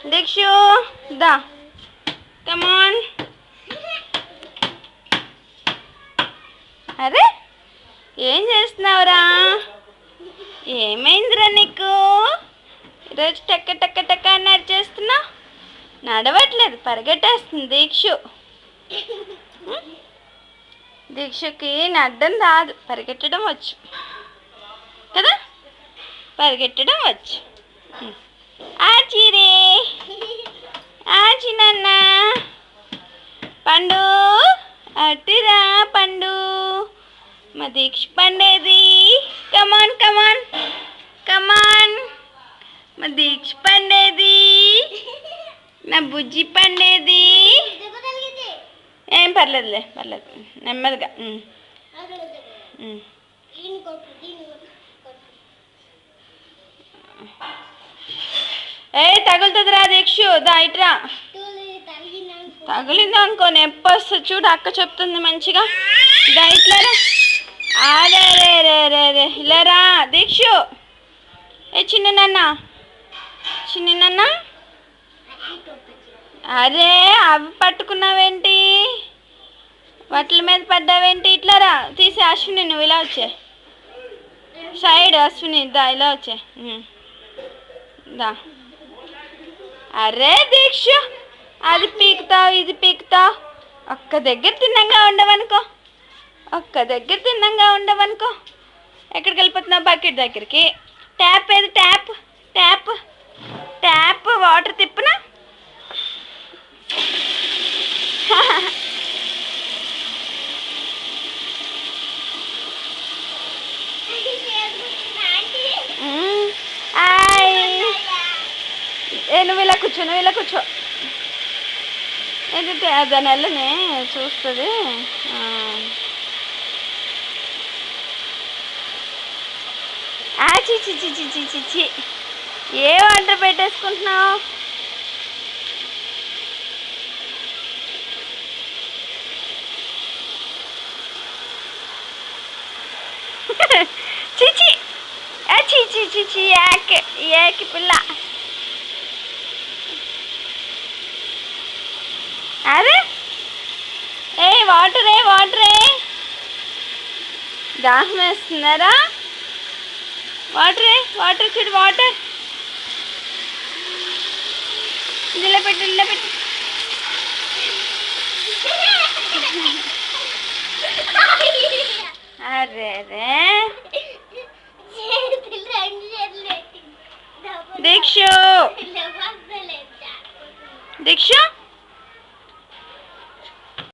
దీక్షు దా కమాన్. అరే ఏం చేస్తున్నావురా? ఏమైందిరా నీకు? ఈరోజు టక్క టక్క టక్క అని నడిచేస్తున్నావు. నడవట్లేదు, పరిగెట్టేస్తుంది దీక్షు. దీక్షకి నడ్డం రాదు, పరిగెట్టడం వచ్చు కదా, పరిగెట్టడం వచ్చు. ఆచిరే ఆచి నాన్న. పండు అట్టిరా పండు, మా దీక్ష పండేది. కమాన్ కమాన్ కమాన్, మా దీక్ష పండేది, నా బుజ్జి పండేది. ఏం పర్లేదులే, పర్లేదు, నెమ్మదిగా. ఏ తగులుతుందిరా దీక్షు, దా ఇట్రా. తగిలిందా అనుకో నొప్పి వస్తుంది చూడు, అక్క చెప్తుంది మంచిగా. దా ఇట్లారా. అరే రే రే రే రే ఇలారా దీక్షు. ఏ చిన్న నాన్న, చిన్న నాన్న. అరే అవి పట్టుకున్నావేంటి? వాటి మీద పడ్డావేంటి? ఇట్లారా తీసే. అశ్విని నువ్వు ఇలా వచ్చే సైడ్. అశ్విని దా ఇలా వచ్చే, దా. అరే దీక్ష, అది పీకుతావు ఇది పీకుతావు. ఒక్క దగ్గర తిన్నంగా ఉండవనుకో, ఒక్క దగ్గర తిన్నంగా ఉండవనుకో. ఎక్కడికి వెళ్ళిపోతున్నావు? బకెట్ దగ్గరికి. ట్యాప్ ఏది? ట్యాప్ ట్యాప్ ట్యాప్ వాటర్ తిప్పునా. నువ్వు ఇలా కూర్చో, నువ్వు ఇలా కూర్చో. ఏంటంటే దాని వెళ్ళనే చూస్తుంది. చిచి చిచి చిచి చిచి, ఏ వంట పెట్టేసుకుంటున్నావు? చిచి చిచి చిచి, ఏకి పిల్ల. అరే ఏ వాటరే వాటరే, దాహం వేస్తున్నారా? వాటరే వాటర్ చూడు, వాటర్. ఇలా పెట్టు, ఇలా పెట్టు. అరే రే దీక్షు, దీక్షు